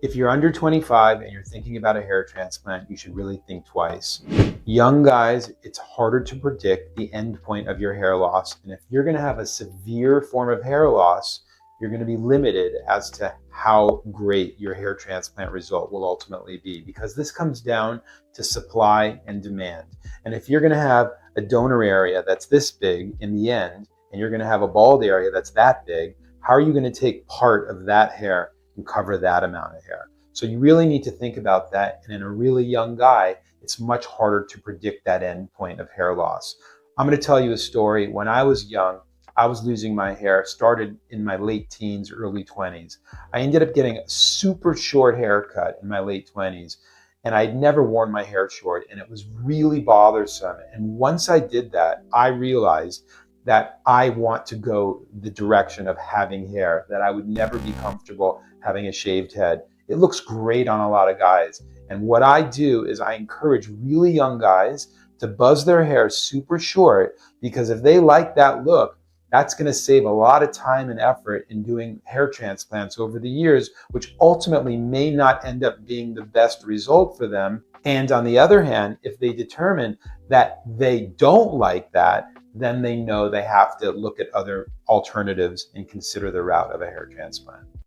If you're under 25 and you're thinking about a hair transplant, you should really think twice. Young guys, it's harder to predict the end point of your hair loss. And if you're going to have a severe form of hair loss, you're going to be limited as to how great your hair transplant result will ultimately be, because this comes down to supply and demand. And if you're going to have a donor area that's this big in the end, and you're going to have a bald area that's that big, how are you going to take part of that hair and cover that amount of hair? So you really need to think about that. And in a really young guy, it's much harder to predict that end point of hair loss. I'm going to tell you a story. When I was young, I was losing my hair, started in my late teens, early 20s. I ended up getting a super short haircut in my late 20s. And I'd never worn my hair short, and it was really bothersome. And once I did that, I realized that I want to go the direction of having hair, that I would never be comfortable having a shaved head. It looks great on a lot of guys. And what I do is I encourage really young guys to buzz their hair super short, because if they like that look, that's going to save a lot of time and effort in doing hair transplants over the years, which ultimately may not end up being the best result for them. And on the other hand, if they determine that they don't like that, then they know they have to look at other alternatives and consider the route of a hair transplant.